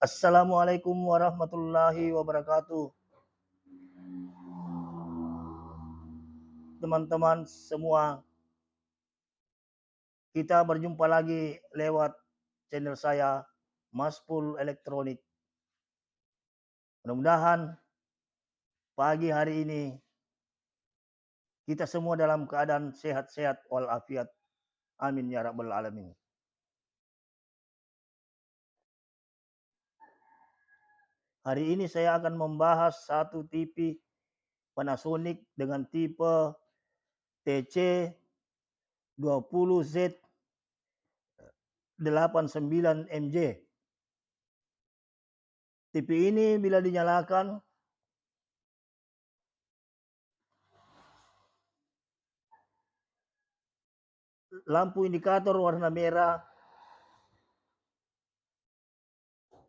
Assalamualaikum warahmatullahi wabarakatuh. Teman-teman semua, kita berjumpa lagi lewat channel saya, Maspul Elektronik. Mudah-mudahan pagi hari ini kita semua dalam keadaan sehat-sehat walafiat. Amin ya rabbal alamin. Hari ini saya akan membahas satu TV Panasonic dengan tipe TC20Z 89 MJ. TV ini bila dinyalakan lampu indikator warna merah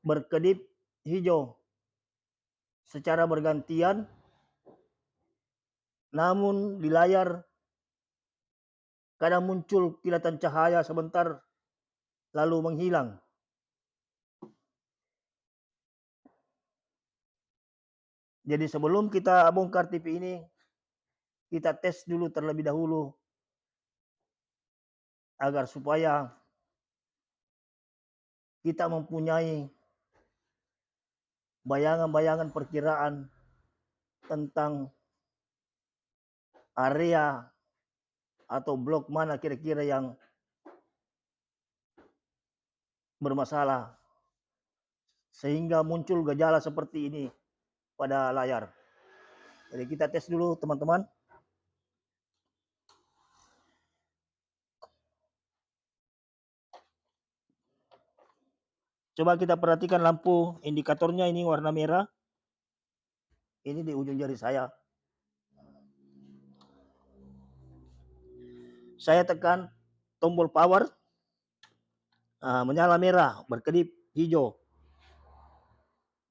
berkedip hijau secara bergantian, namun di layar kadang muncul kilatan cahaya sebentar lalu menghilang. Jadi sebelum kita bongkar TV ini, kita tes dulu terlebih dahulu agar supaya kita mempunyai bayangan-bayangan perkiraan tentang area atau blok mana kira-kira yang bermasalah sehingga muncul gejala seperti ini pada layar. Jadi kita tes dulu teman-teman. Coba kita perhatikan lampu indikatornya ini warna merah. Ini di ujung jari saya. Saya tekan tombol power, menyala merah, berkedip hijau.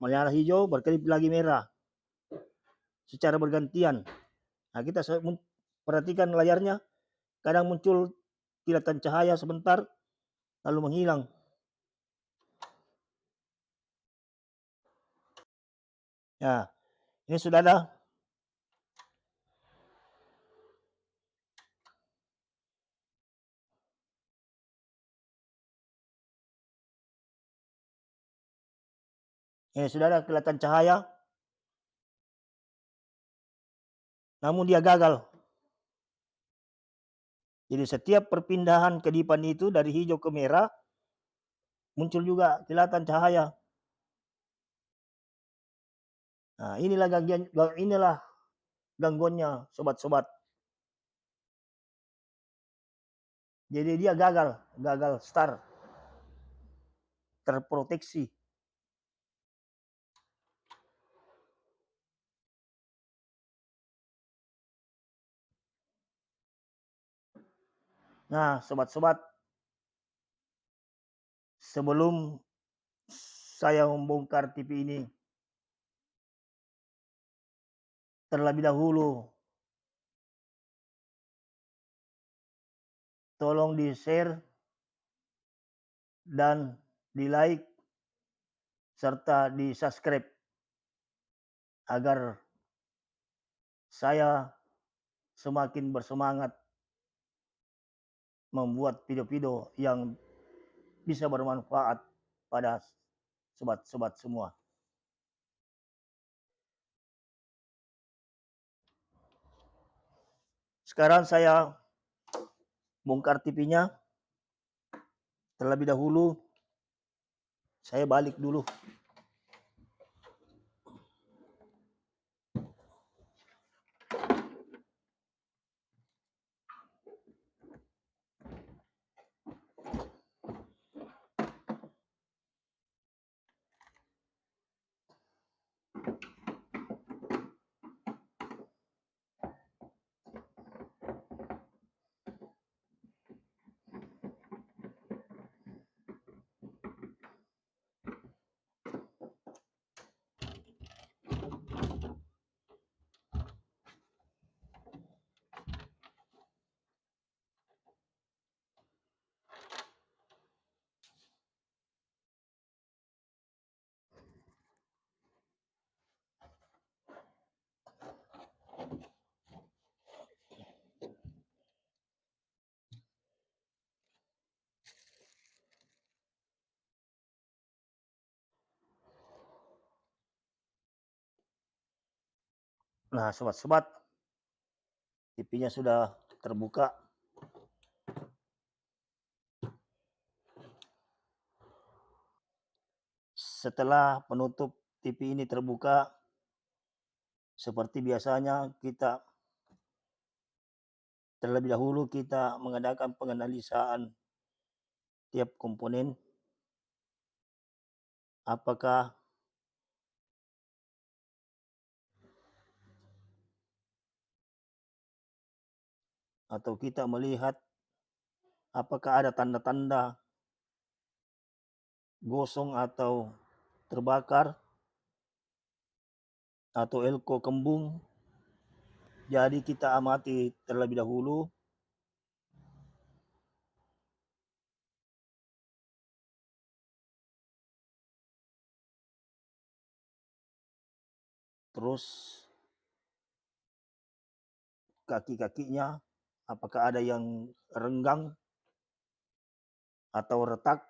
Menyala hijau, berkedip lagi merah. Secara bergantian. Nah, kita perhatikan layarnya, kadang muncul kilatan cahaya sebentar, lalu menghilang. Ya, ini sudah ada. Ini sudah ada kelihatan cahaya, namun dia gagal. Jadi setiap perpindahan kedipan itu dari hijau ke merah, muncul juga kilatan cahaya. Nah, inilah gangguannya sobat-sobat. Jadi dia gagal start, terproteksi. Nah, sobat-sobat, sebelum saya membongkar TV ini, terlebih dahulu tolong di-share dan di-like serta di-subscribe agar saya semakin bersemangat membuat video-video yang bisa bermanfaat pada sobat-sobat semua. Sekarang saya bongkar TV-nya. Terlebih dahulu saya balik dulu. Nah, sobat-sobat, TV-nya sudah terbuka. Setelah penutup TV ini terbuka, seperti biasanya kita terlebih dahulu kita mengadakan penganalisaan tiap komponen, apakah atau kita melihat apakah ada tanda-tanda gosong atau terbakar atau elko kembung. Jadi kita amati terlebih dahulu. Terus kaki-kakinya apakah ada yang renggang atau retak.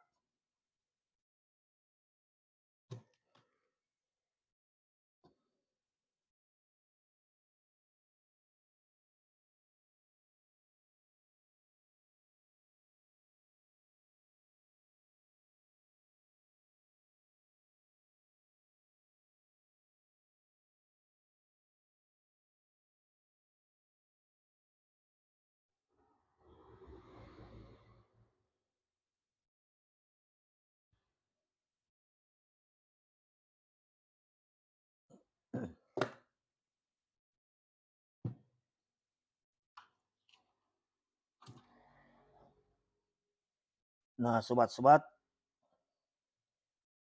Nah, sobat-sobat,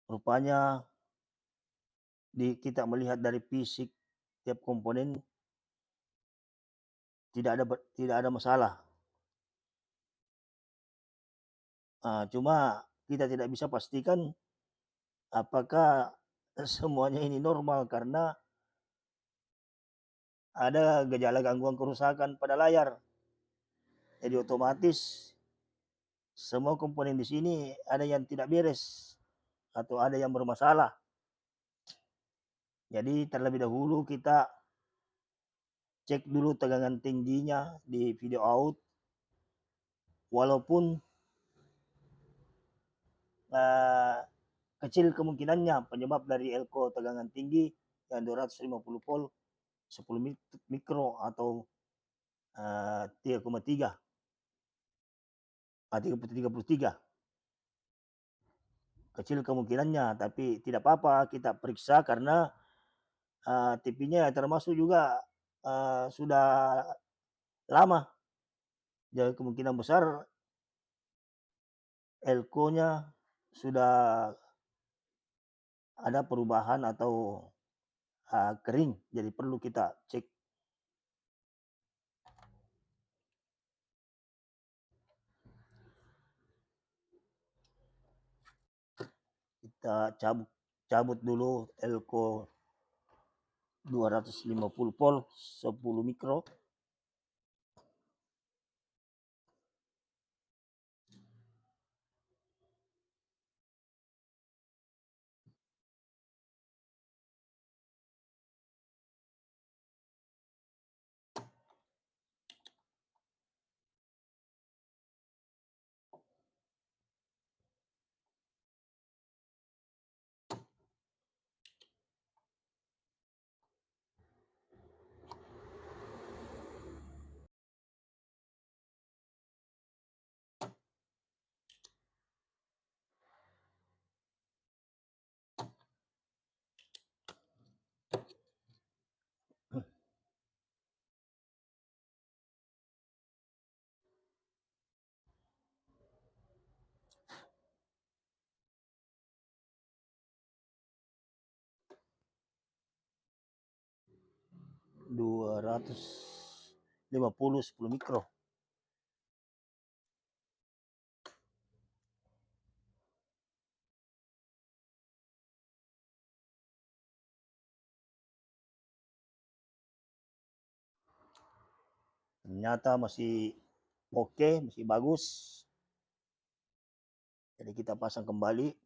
rupanya kita melihat dari fisik tiap komponen tidak ada masalah. Cuma kita tidak bisa pastikan apakah semuanya ini normal karena ada gejala gangguan kerusakan pada layar. Jadi otomatis semua komponen di sini ada yang tidak beres atau ada yang bermasalah. Jadi terlebih dahulu kita cek dulu tegangan tingginya di video out. Walaupun kecil kemungkinannya penyebab dari elko tegangan tinggi yang 250 volt 10 mikro atau 3,3 33 kecil kemungkinannya, tapi tidak apa-apa kita periksa karena TV-nya termasuk juga sudah lama, jadi kemungkinan besar elko-nya sudah ada perubahan atau kering, jadi perlu kita cek. Kita cabut dulu elko 250 volt 10 mikro. Dua ratus 10 mikro. Ternyata masih oke, masih bagus. Jadi kita pasang kembali.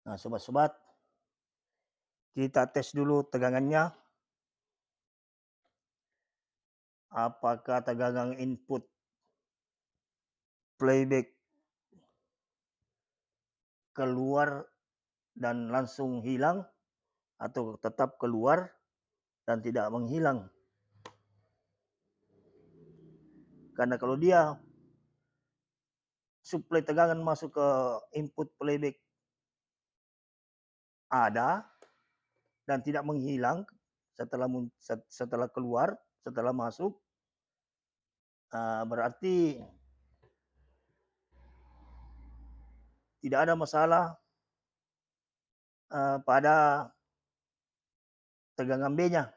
Nah, sobat-sobat, kita tes dulu tegangannya, apakah tegangan input playback keluar dan langsung hilang atau tetap keluar dan tidak menghilang. Karena kalau dia suplai tegangan masuk ke input playback ada dan tidak menghilang setelah keluar, setelah masuk, berarti tidak ada masalah pada tegangan B-nya.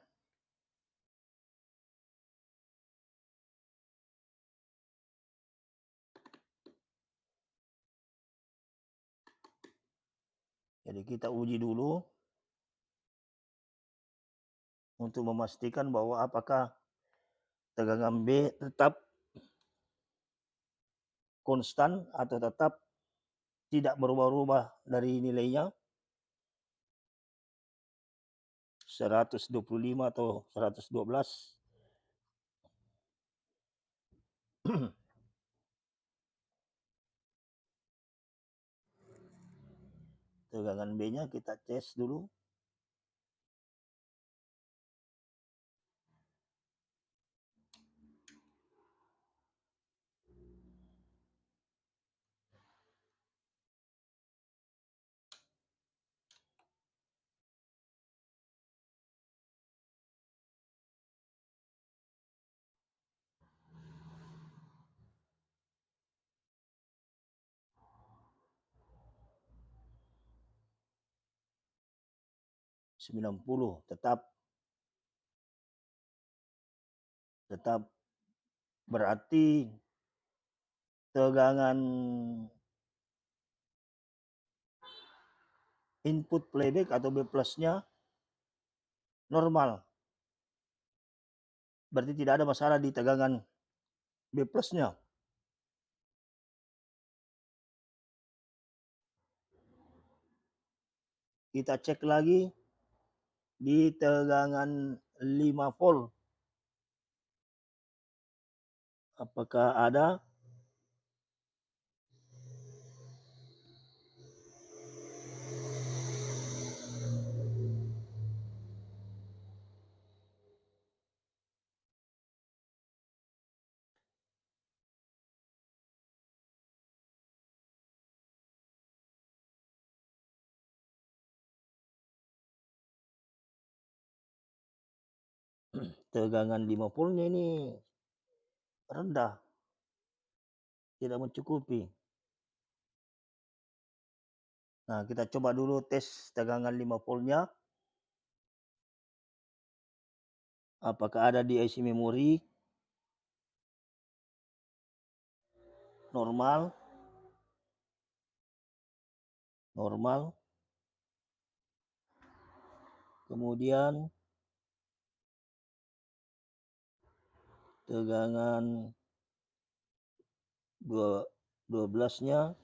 Jadi kita uji dulu untuk memastikan bahwa apakah tegangan B tetap konstan atau tetap tidak berubah-ubah dari nilainya 125 atau 112. Tegangan B-nya kita tes dulu. tetap berarti tegangan input playback atau B plusnya normal. Berarti tidak ada masalah di tegangan B plusnya. Kita cek lagi di tegangan 5 volt. Apakah ada? Tegangan 5 voltnya ini rendah, tidak mencukupi. Nah, kita coba dulu tes tegangan 5 voltnya. Apakah ada di IC memori? Normal. Kemudian tegangan 12-nya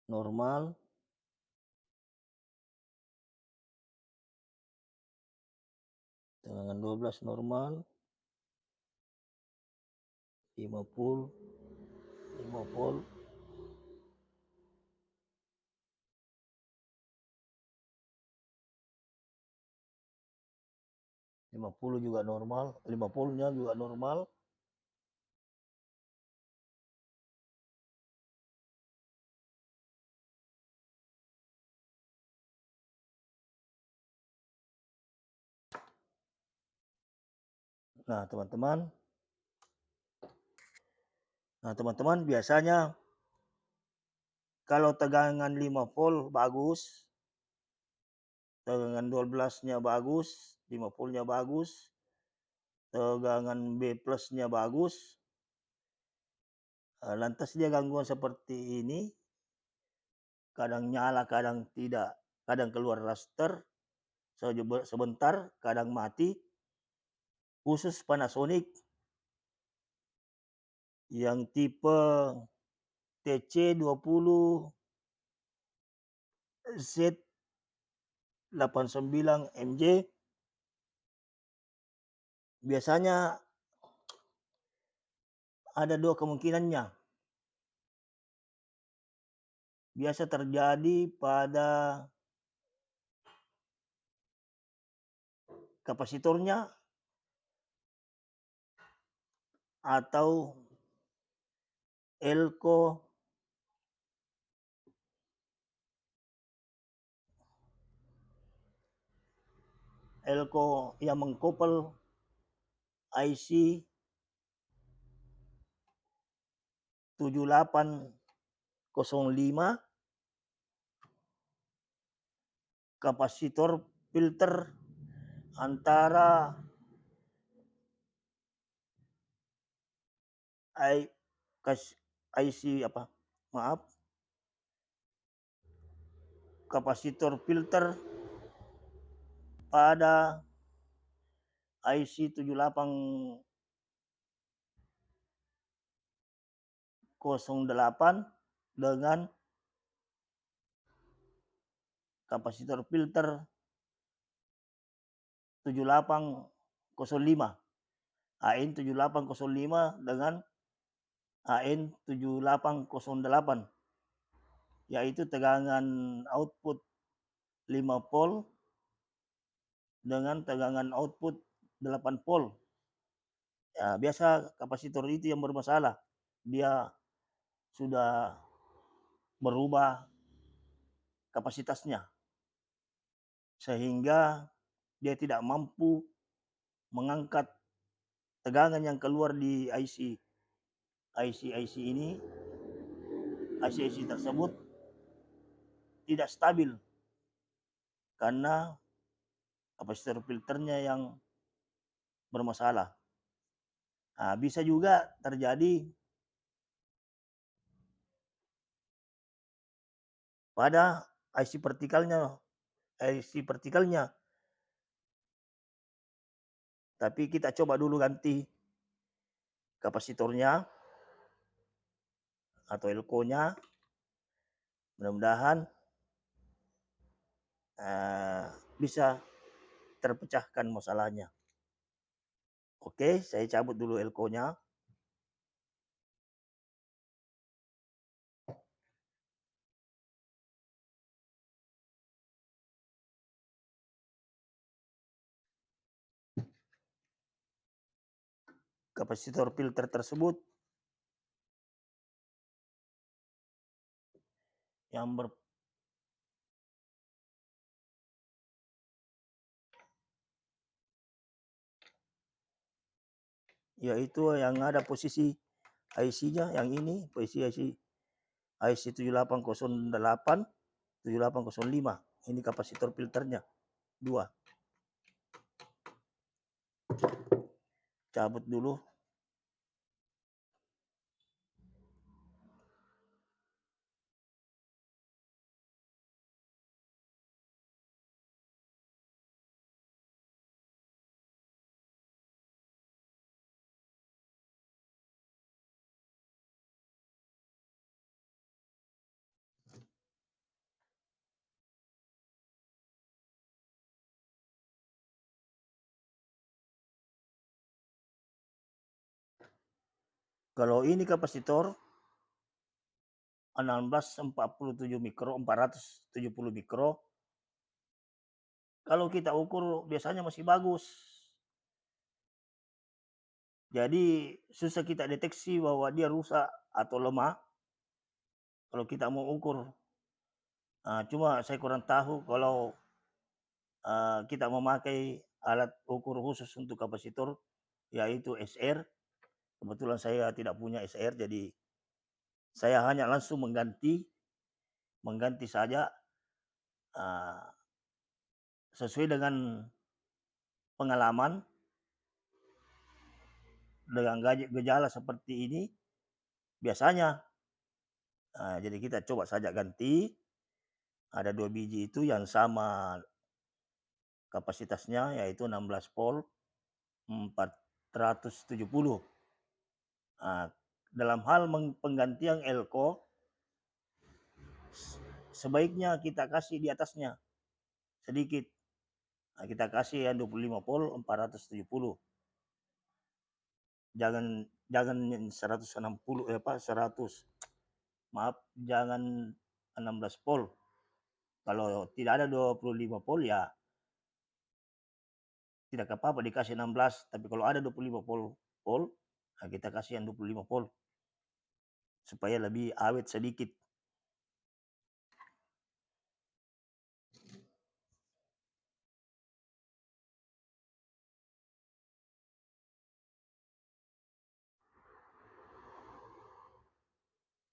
normal. Tegangan 12 normal. 5 volt. Juga normal, 5 voltnya juga normal. Nah, teman-teman, biasanya kalau tegangan 5 volt bagus, tegangan 12-nya bagus, 5 voltnya bagus, tegangan B plusnya bagus, lantas dia gangguan seperti ini, kadang nyala, kadang tidak, kadang keluar raster sebentar, kadang mati, khusus Panasonic yang tipe TC20 Z89 MJ biasanya ada dua kemungkinannya. Biasa terjadi pada kapasitornya atau elko yang mengkopel IC 7805 kapasitor filter antara kapasitor filter pada IC 7808 dengan kapasitor filter 7805 AN 7805 dengan AN 7808, yaitu tegangan output 5 volt dengan tegangan output 8 volt. Ya, biasa kapasitor itu yang bermasalah. Dia sudah berubah kapasitasnya sehingga dia tidak mampu mengangkat tegangan yang keluar di IC ini. IC tersebut tidak stabil karena kapasitor filternya yang bermasalah. Nah, bisa juga terjadi pada IC vertikalnya. Tapi kita coba dulu ganti kapasitornya atau elko-nya. Mudah-mudahan bisa terpecahkan masalahnya. Oke, saya cabut dulu elko-nya. Kapasitor filter tersebut yang yaitu yang ada posisi IC-nya yang ini, posisi IC 7808 7805. Ini kapasitor filternya 2. Cabut dulu. Kalau ini kapasitor 1647 mikro, 470 mikro. Kalau kita ukur biasanya masih bagus. Jadi susah kita deteksi bahwa dia rusak atau lemah kalau kita mau ukur. Cuma saya kurang tahu kalau kita memakai alat ukur khusus untuk kapasitor, yaitu SR. Kebetulan saya tidak punya SR, jadi saya hanya langsung mengganti saja sesuai dengan pengalaman. Dengan gejala seperti ini biasanya. Jadi kita coba saja ganti. Ada 2 biji itu yang sama kapasitasnya, yaitu 16 volt 470. dalam hal penggantian elko, sebaiknya kita kasih di atasnya sedikit. Nah, kita kasih yang 25 volt 470. Jangan 160 100. Maaf, jangan 16 volt. Kalau tidak ada 25 volt ya tidak apa-apa dikasih 16, tapi kalau ada 25 volt, nah kita kasih yang 25 volt supaya lebih awet sedikit.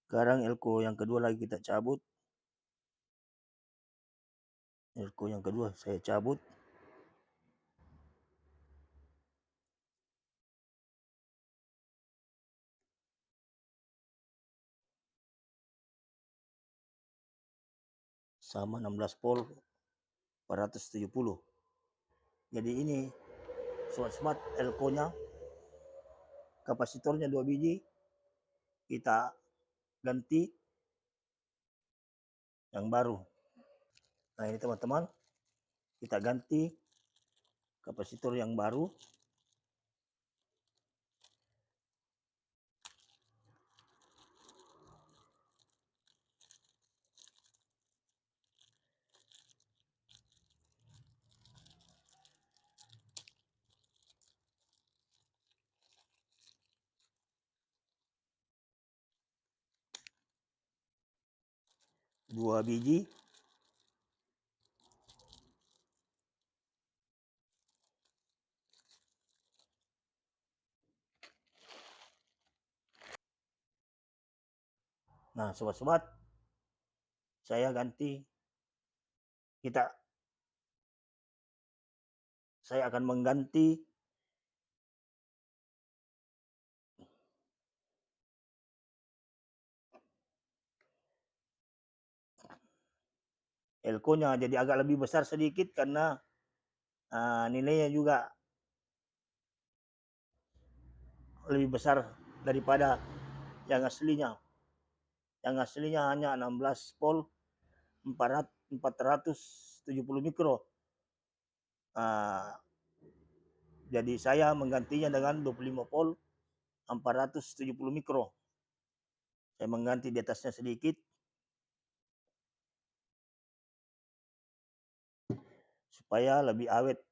Sekarang elko yang kedua lagi kita cabut. Elko yang kedua saya cabut. Sama 16 volt 470. Jadi ini smart elko-nya, kapasitornya 2 biji, kita ganti yang baru. Nah ini teman-teman, kita ganti kapasitor yang baru. Dua biji. Nah sobat-sobat, saya akan mengganti elko-nya jadi agak lebih besar sedikit karena nilainya juga lebih besar daripada yang aslinya. Yang aslinya hanya 16 volt 470 mikro. Jadi saya menggantinya dengan 25 volt 470 mikro. Saya mengganti di atasnya sedikit supaya lebih awet.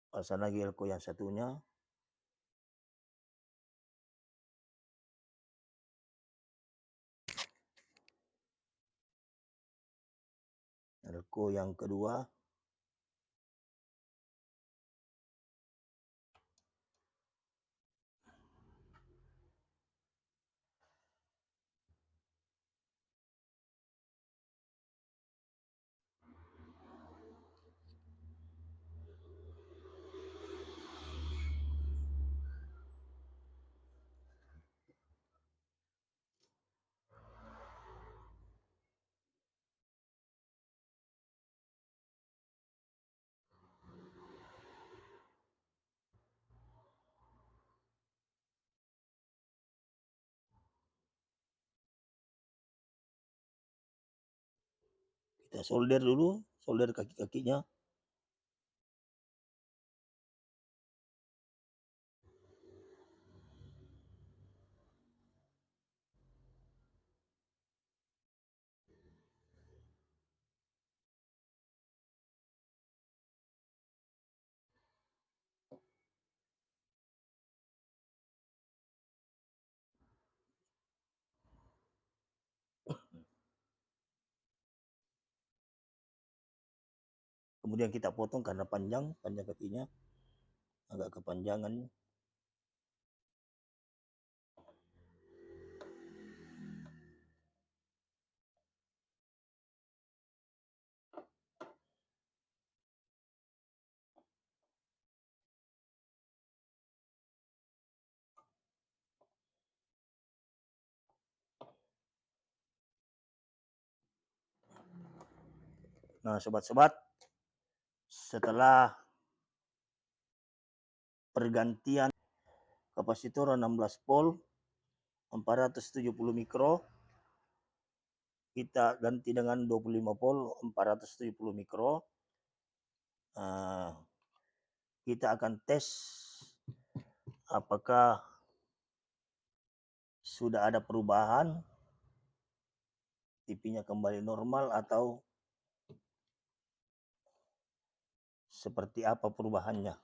Pasang lagi elko yang satunya. Elko yang kedua. Kita solder dulu, solder kaki-kakinya. Kemudian kita potong karena panjang kakinya, agak kepanjangan. Nah, sobat-sobat, setelah pergantian kapasitor 16 volt 470 mikro, kita ganti dengan 25 volt 470 mikro. Kita akan tes apakah sudah ada perubahan, TV-nya kembali normal atau seperti apa perubahannya.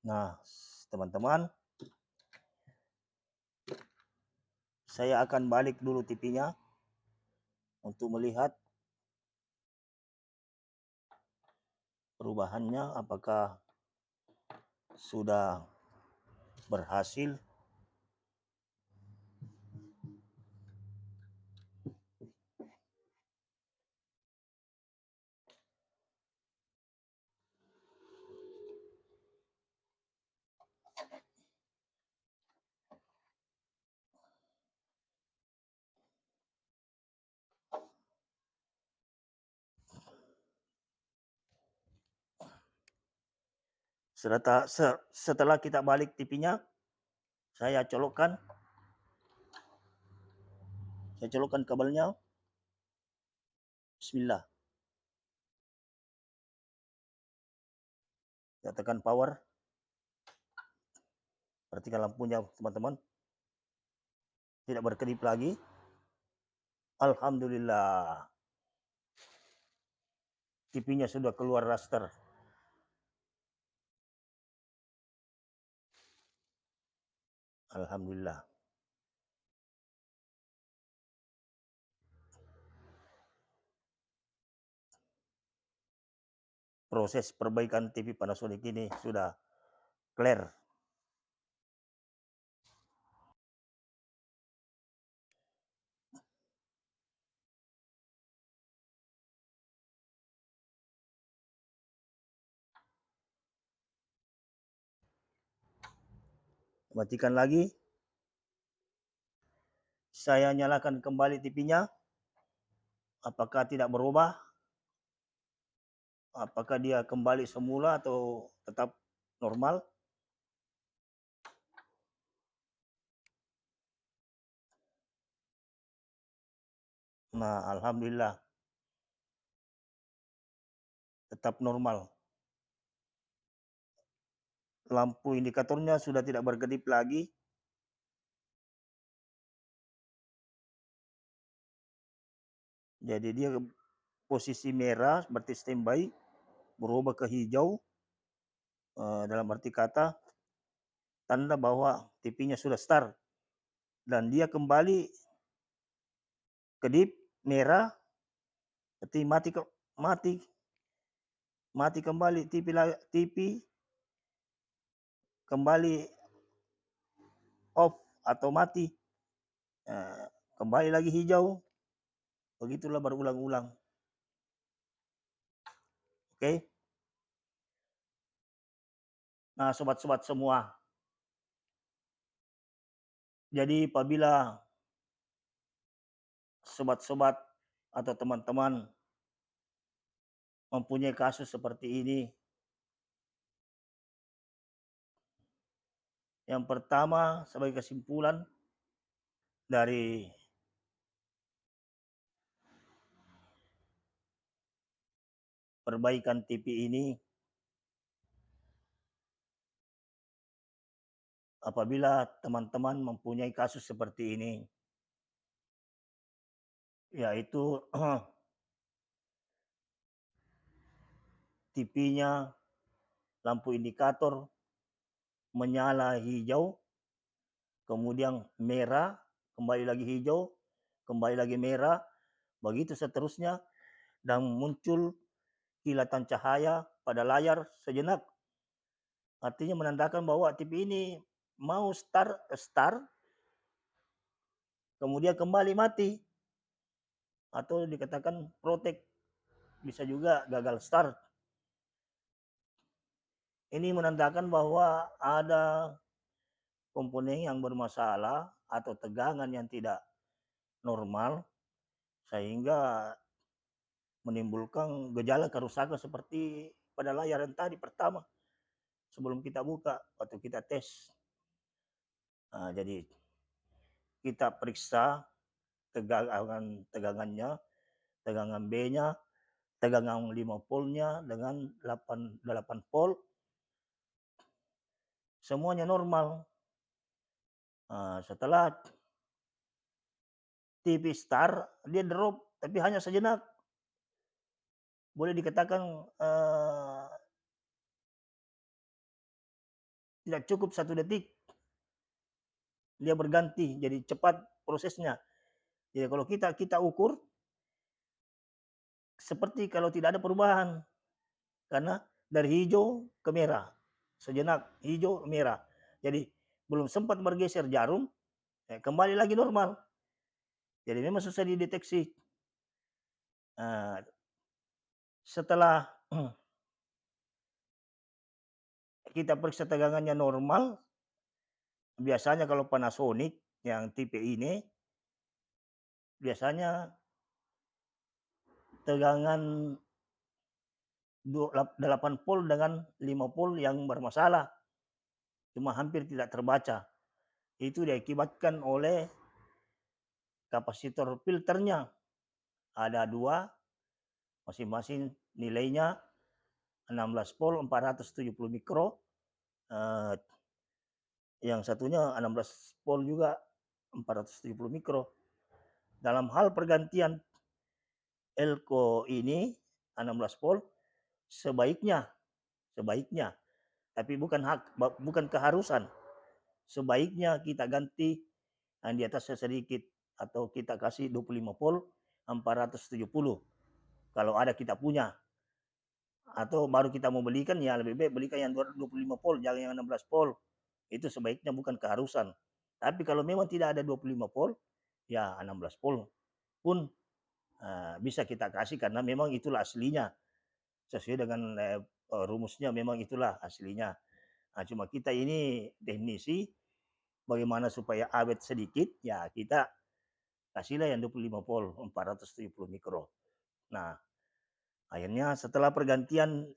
Nah, teman-teman, saya akan balik dulu TV-nya untuk melihat perubahannya apakah sudah berhasil. Setelah kita balik TV-nya, saya colokkan kabelnya. Bismillah. Kita tekan power. Perhatikan lampunya, teman-teman. Tidak berkedip lagi. Alhamdulillah. TV-nya sudah keluar raster. Alhamdulillah. Proses perbaikan TV Panasonic ini sudah clear. Matikan lagi. Saya nyalakan kembali TV-nya. Apakah tidak berubah? Apakah dia kembali semula atau tetap normal? Nah, alhamdulillah. Tetap normal. Lampu indikatornya sudah tidak berkedip lagi. Jadi dia posisi merah berarti standby, berubah ke hijau, dalam arti kata tanda bahwa TV-nya sudah start, dan dia kembali kedip merah, berarti mati kembali TV kembali off atau mati, kembali lagi hijau, begitulah berulang-ulang. Oke. Nah, sobat-sobat semua, jadi apabila sobat-sobat atau teman-teman mempunyai kasus seperti ini, yang pertama sebagai kesimpulan dari perbaikan TV ini, apabila teman-teman mempunyai kasus seperti ini, yaitu TV-nya lampu indikator menyala hijau, kemudian merah, kembali lagi hijau, kembali lagi merah, begitu seterusnya, dan muncul kilatan cahaya pada layar sejenak. Artinya menandakan bahwa TV ini mau start, kemudian kembali mati, atau dikatakan protek, bisa juga gagal start. Ini menandakan bahwa ada komponen yang bermasalah atau tegangan yang tidak normal sehingga menimbulkan gejala kerusakan seperti pada layar yang tadi pertama sebelum kita buka waktu kita tes. Jadi kita periksa tegangannya, tegangan B-nya, tegangan 5 voltnya dengan 8 volt, semuanya normal. Setelah TV start, dia drop, tapi hanya sejenak. Boleh dikatakan tidak cukup 1 detik, dia berganti, jadi cepat prosesnya. Jadi kalau kita ukur, seperti kalau tidak ada perubahan. Karena dari hijau ke merah, sejenak hijau merah. Jadi belum sempat bergeser jarum, kembali lagi normal. Jadi memang susah dideteksi. Setelah kita periksa tegangannya normal, biasanya kalau Panasonic yang tipe ini, biasanya tegangan 8 volt dengan 5 volt yang bermasalah. Cuma hampir tidak terbaca. Itu diakibatkan oleh kapasitor filternya. Ada 2, masing-masing nilainya 16 volt 470 mikro. Yang satunya 16 volt juga 470 mikro. Dalam hal pergantian elko ini 16 volt sebaiknya tapi bukan keharusan. Sebaiknya kita ganti yang di atasnya sedikit atau kita kasih 25 volt 470 kalau ada kita punya, atau baru kita mau belikan ya lebih baik belikan yang 25 volt jangan yang 16 volt. Itu sebaiknya bukan keharusan. Tapi kalau memang tidak ada 25 volt ya 16 volt pun bisa kita kasih karena memang itulah aslinya. Sesuai dengan rumusnya memang itulah aslinya. Cuma kita ini teknisi, bagaimana supaya awet sedikit, ya kita kasihlah yang 25 volt 470 mikro. Nah, akhirnya setelah pergantian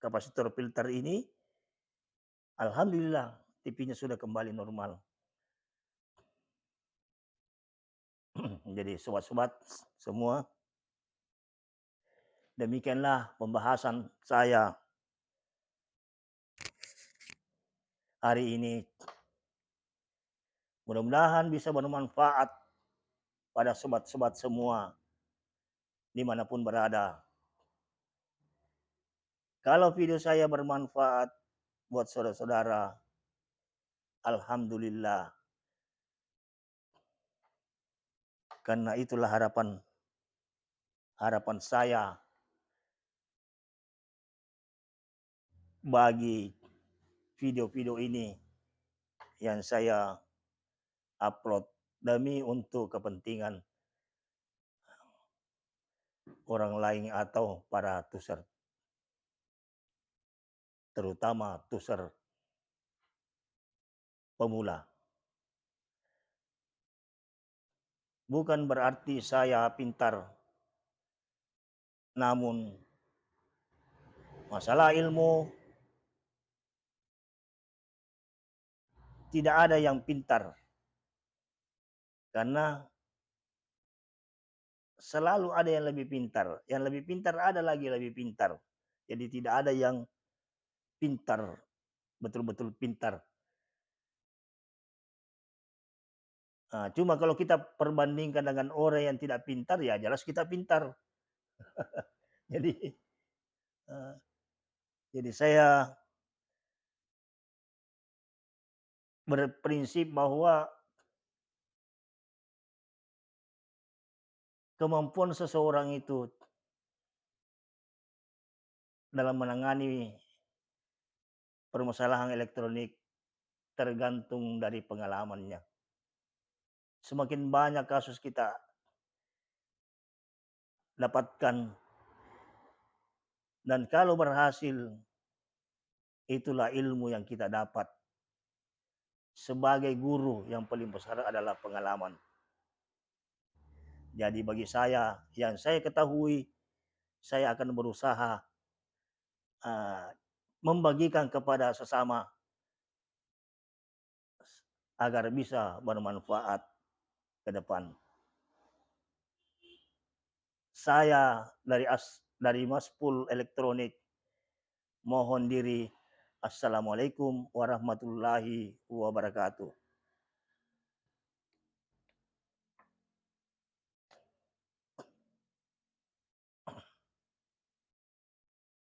kapasitor filter ini, alhamdulillah TV-nya sudah kembali normal. Jadi sobat-sobat semua, demikianlah pembahasan saya hari ini. Mudah-mudahan bisa bermanfaat pada sobat-sobat semua dimanapun berada. Kalau video saya bermanfaat buat saudara-saudara, alhamdulillah. Karena itulah harapan saya bagi video-video ini yang saya upload demi untuk kepentingan orang lain atau para tuser, terutama tuser pemula. Bukan berarti saya pintar, namun masalah ilmu tidak ada yang pintar, karena selalu ada yang lebih pintar. Yang lebih pintar ada lagi lebih pintar. Jadi tidak ada yang pintar, betul-betul pintar. Cuma kalau kita perbandingkan dengan orang yang tidak pintar, ya jelas kita pintar. Jadi, saya berprinsip bahwa kemampuan seseorang itu dalam menangani permasalahan elektronik tergantung dari pengalamannya. Semakin banyak kasus kita dapatkan dan kalau berhasil itulah ilmu yang kita dapat. Sebagai guru yang paling besar adalah pengalaman. Jadi bagi saya, yang saya ketahui, saya akan berusaha membagikan kepada sesama agar bisa bermanfaat ke depan. Saya dari Maspul Elektronik mohon diri. Assalamualaikum warahmatullahi wabarakatuh.